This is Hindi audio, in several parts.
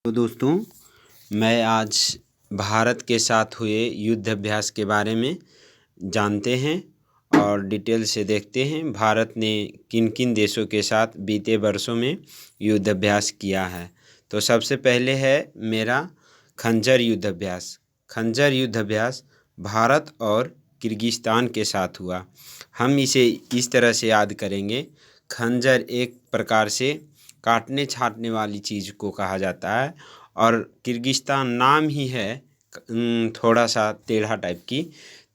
तो दोस्तों, मैं आज भारत के साथ हुए युद्ध अभ्यास के बारे में जानते हैं और डिटेल से देखते हैं भारत ने किन किन देशों के साथ बीते वर्षों में युद्ध अभ्यास किया है। तो सबसे पहले है मेरा खंजर युद्ध अभ्यास। खंजर युद्ध अभ्यास भारत और किर्गिस्तान के साथ हुआ। हम इसे इस तरह से याद करेंगे। खंजर एक प्रकार से काटने छाटने वाली चीज़ को कहा जाता है और किर्गिस्तान नाम ही है थोड़ा सा टेढ़ा टाइप की।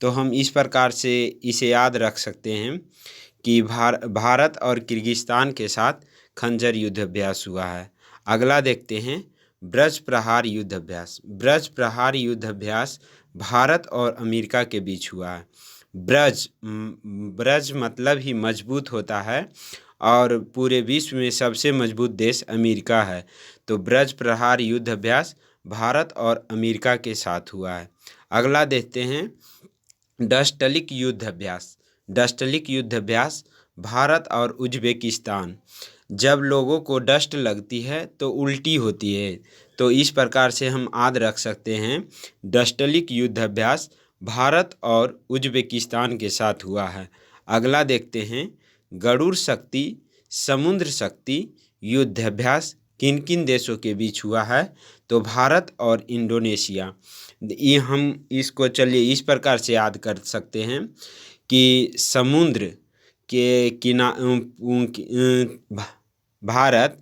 तो हम इस प्रकार से इसे याद रख सकते हैं कि भारत और किर्गिस्तान के साथ खंजर युद्ध अभ्यास हुआ है। अगला देखते हैं ब्रज प्रहार युद्ध अभ्यास। ब्रज प्रहार युद्ध अभ्यास भारत और अमेरिका के बीच हुआ है। ब्रज मतलब ही मजबूत होता है और पूरे विश्व में सबसे मजबूत देश अमेरिका है। तो ब्रज प्रहार युद्ध अभ्यास भारत और अमेरिका के साथ हुआ है। अगला देखते हैं डस्टलिक युद्ध अभ्यास। डस्टलिक युद्ध अभ्यास भारत और उज्बेकिस्तान। जब लोगों को डस्ट लगती है तो उल्टी होती है, तो इस प्रकार से हम याद रख सकते हैं डस्टलिक युद्ध अभ्यास भारत और उज्बेकिस्तान के साथ हुआ है। अगला देखते हैं गरुड़ शक्ति समुद्र शक्ति युद्ध अभ्यास किन किन देशों के बीच हुआ है। तो भारत और इंडोनेशिया। ये हम इसको चलिए इस प्रकार से याद कर सकते हैं कि समुद्र के भारत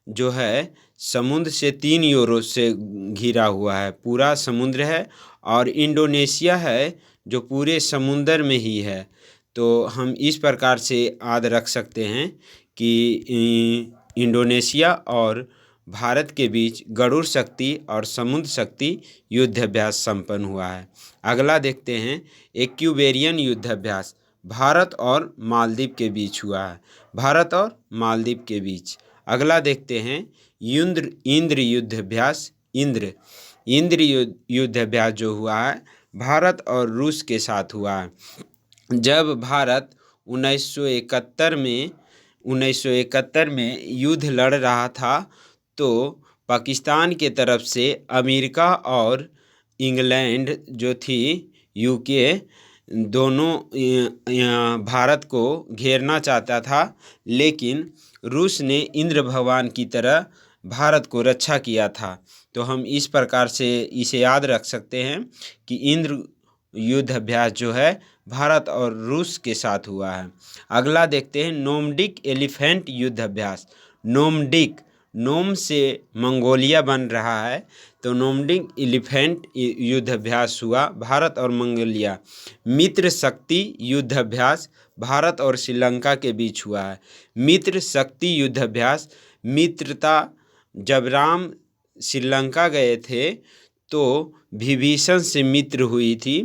जो है समुद्र से 3 यूरो से घिरा हुआ है, पूरा समुद्र है। और इंडोनेशिया है जो पूरे समुंदर में ही है। तो हम इस प्रकार से याद रख सकते हैं कि इंडोनेशिया और भारत के बीच गरुड़ शक्ति और समुद्र शक्ति युद्ध अभ्यास संपन्न हुआ है। अगला देखते हैं एक्यूबेरियन युद्ध अभ्यास भारत और मालदीव के बीच हुआ है। भारत और मालदीव के बीच। अगला देखते हैं इंद्र युद्ध अभ्यास। इंद्र युद्ध अभ्यास जो हुआ है भारत और रूस के साथ हुआ है। जब भारत 1971 में युद्ध लड़ रहा था तो पाकिस्तान के तरफ से अमेरिका और इंग्लैंड जो थी यूके दोनों भारत को घेरना चाहता था, लेकिन रूस ने इंद्र भगवान की तरह भारत को रक्षा किया था। तो हम इस प्रकार से इसे याद रख सकते हैं कि इंद्र युद्ध अभ्यास जो है भारत और रूस के साथ हुआ है। अगला देखते हैं नोमडिक एलिफेंट युद्ध अभ्यास। नोम से मंगोलिया बन रहा है, तो नोमडिक एलिफेंट युद्ध अभ्यास हुआ भारत और मंगोलिया। मित्र शक्ति युद्ध अभ्यास भारत और श्रीलंका के बीच हुआ है। मित्र शक्ति युद्ध अभ्यास मित्रता। जब राम श्रीलंका गए थे तो विभीषण से मित्र हुई थी,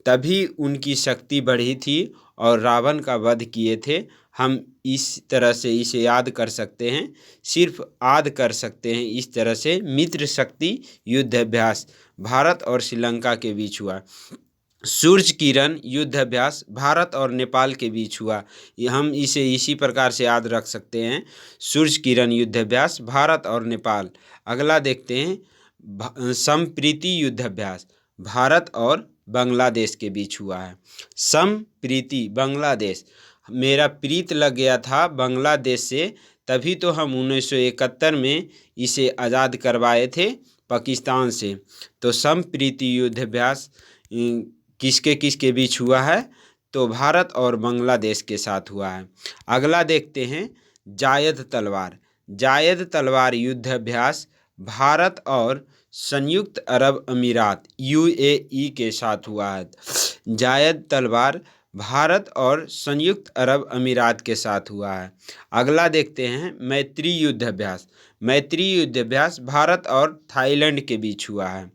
तभी उनकी शक्ति बढ़ी थी और रावण का वध किए थे। हम इस तरह से इसे याद कर सकते हैं, सिर्फ याद कर सकते हैं इस तरह से। मित्र शक्ति युद्ध अभ्यास भारत और श्रीलंका के बीच हुआ। सूर्य किरण युद्ध अभ्यास भारत और नेपाल के बीच हुआ। हम इसे इसी प्रकार से याद रख सकते हैं, सूर्य किरण युद्ध अभ्यास भारत और नेपाल। अगला देखते हैं संप्रीति युद्ध अभ्यास भारत और बांग्लादेश के बीच हुआ है। संप्रीति बांग्लादेश, मेरा प्रीत लग गया था बांग्लादेश से, तभी तो हम 1971 में इसे आज़ाद करवाए थे पाकिस्तान से। तो संप्रीति युद्ध अभ्यास किसके बीच हुआ है? तो भारत और बांग्लादेश के साथ हुआ है। अगला देखते हैं जायद तलवार युद्ध अभ्यास भारत और संयुक्त अरब अमीरात यूएई के साथ हुआ है। जायद तलवार भारत और संयुक्त अरब अमीरात के साथ हुआ है। अगला देखते हैं मैत्री युद्ध अभ्यास। मैत्री युद्ध अभ्यास भारत और थाईलैंड के बीच हुआ है।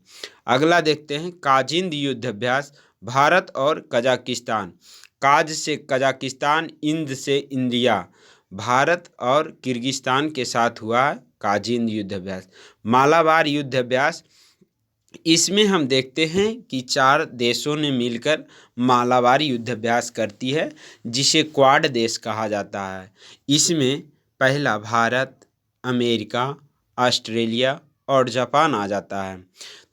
अगला देखते हैं काजिंद युद्ध अभ्यास भारत और कजाकिस्तान। काज से कजाकिस्तान, इंद से इंडिया, भारत और किर्गिस्तान के साथ हुआ है काजिंद युद्ध अभ्यास। मालाबार युद्ध अभ्यास, इसमें हम देखते हैं कि 4 देशों ने मिलकर मालाबार युद्ध अभ्यास करती है, जिसे क्वाड देश कहा जाता है। इसमें पहला भारत, अमेरिका, ऑस्ट्रेलिया और जापान आ जाता है।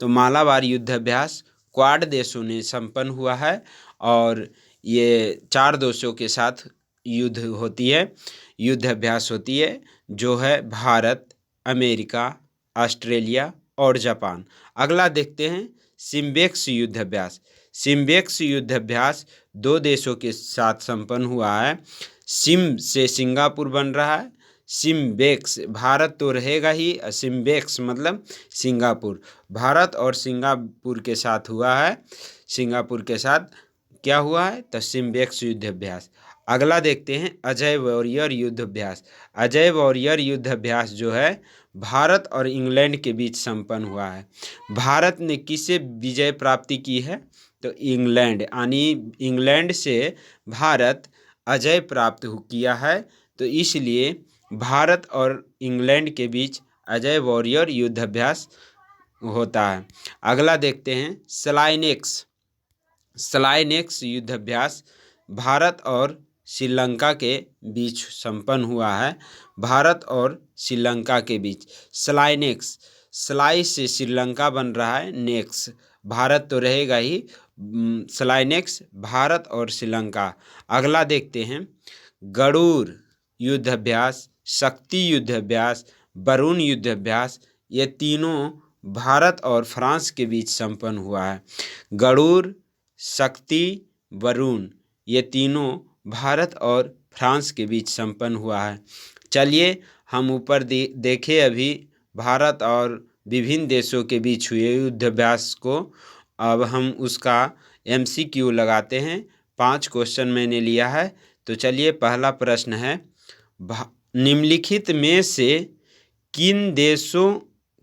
तो मालाबार युद्ध अभ्यास क्वाड देशों ने संपन्न हुआ है और ये 4 देशों के साथ युद्ध होती है, युद्ध अभ्यास होती है, जो है भारत, अमेरिका, ऑस्ट्रेलिया और जापान। अगला देखते हैं सिम्बेक्स युद्ध अभ्यास। सिम्बेक्स युद्ध अभ्यास 2 देशों के साथ संपन्न हुआ है। सिम से सिंगापुर बन रहा है, सिम्बेक्स भारत तो रहेगा ही, सिम्बेक्स मतलब सिंगापुर, भारत और सिंगापुर के साथ हुआ है। सिंगापुर के साथ क्या हुआ है, तो सिम्बेक्स युद्ध अभ्यास। अगला देखते हैं अजय वॉरियर युद्ध अभ्यास। अजय वॉरियर युद्ध अभ्यास जो है भारत और इंग्लैंड के बीच संपन्न हुआ है। भारत ने किससे विजय प्राप्ति की है, तो इंग्लैंड, यानी इंग्लैंड से भारत अजय प्राप्त किया है, तो इसलिए भारत और इंग्लैंड के बीच अजय वॉरियर युद्ध अभ्यास होता है। अगला देखते हैं स्लाइनेक्स। स्लाइनेक्स युद्ध अभ्यास भारत और श्रीलंका के बीच संपन्न हुआ है। भारत और श्रीलंका के बीच स्लाइनेक्स, स्लाई से श्रीलंका बन रहा है, नेक्स भारत तो रहेगा ही, स्लाइनेक्स भारत और श्रीलंका। अगला देखते हैं गरुड़ युद्ध अभ्यास, शक्ति युद्ध अभ्यास, वरुण युद्ध अभ्यास, ये तीनों भारत और फ्रांस के बीच संपन्न हुआ है। गरुड़, शक्ति, वरुण, ये तीनों भारत और फ्रांस के बीच संपन्न हुआ है। चलिए हम ऊपर देखें अभी भारत और विभिन्न देशों के बीच हुए युद्ध अभ्यास को। अब हम उसका MCQ लगाते हैं। 5 क्वेश्चन मैंने लिया है। तो चलिए पहला प्रश्न है, निम्नलिखित में से किन देशों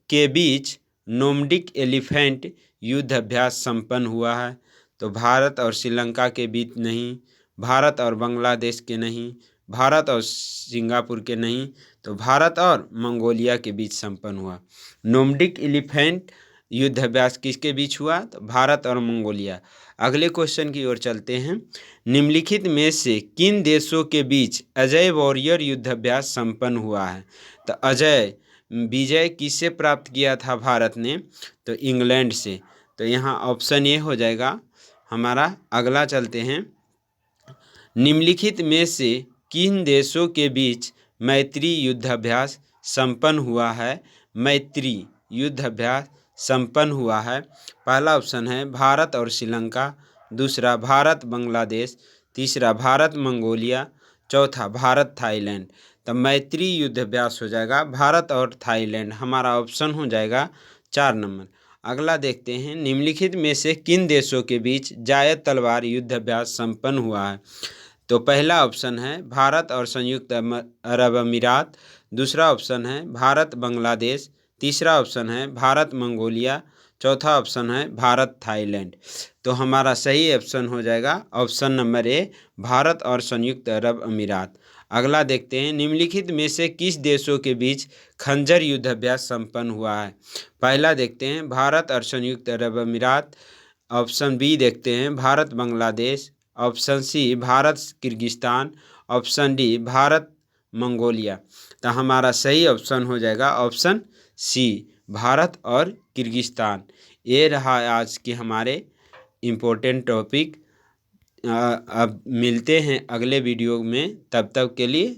के बीच नोमडिक एलिफेंट युद्ध अभ्यास संपन्न हुआ है, तो भारत और श्रीलंका के बीच नहीं, भारत और बांग्लादेश के नहीं, भारत और सिंगापुर के नहीं, तो भारत और मंगोलिया के बीच संपन्न हुआ। नोमडिक एलिफेंट युद्ध अभ्यास किसके बीच हुआ, तो भारत और मंगोलिया। अगले क्वेश्चन की ओर चलते हैं, निम्नलिखित में से किन देशों के बीच अजय वॉरियर युद्ध अभ्यास संपन्न हुआ है, तो अजय विजय किससे प्राप्त किया था भारत ने, तो इंग्लैंड से। तो यहाँ ऑप्शन ए हो जाएगा हमारा। अगला चलते हैं, निम्नलिखित में से किन देशों के बीच मैत्री युद्ध अभ्यास संपन्न हुआ है, मैत्री युद्ध अभ्यास संपन्न हुआ है। पहला ऑप्शन है भारत और श्रीलंका, दूसरा भारत बांग्लादेश, तीसरा भारत मंगोलिया, चौथा भारत थाईलैंड। तो मैत्री युद्ध अभ्यास हो जाएगा भारत और थाईलैंड, हमारा ऑप्शन हो जाएगा 4 नंबर। अगला देखते हैं, निम्नलिखित में से किन देशों के बीच जायद तलवार युद्ध अभ्यास संपन्न हुआ है, तो पहला ऑप्शन है भारत और संयुक्त अरब अमीरात, दूसरा ऑप्शन है भारत बांग्लादेश, तीसरा ऑप्शन है भारत मंगोलिया, चौथा ऑप्शन है भारत थाईलैंड। तो हमारा सही ऑप्शन हो जाएगा ऑप्शन नंबर ए, भारत और संयुक्त अरब अमीरात। अगला देखते हैं, निम्नलिखित में से किस देशों के बीच खंजर युद्ध अभ्यास संपन्न हुआ है। पहला देखते हैं भारत और संयुक्त अरब अमीरात, ऑप्शन बी देखते हैं Bharat Bangladesh, option C Bharat Kyrgyzstan, option D Bharat Mongolia. तो हमारा सही ऑप्शन हो जाएगा ऑप्शन सी, भारत और किर्गिस्तान। ये रहा आज के हमारे इम्पोर्टेंट टॉपिक। अब मिलते हैं अगले वीडियो में, तब तक के लिए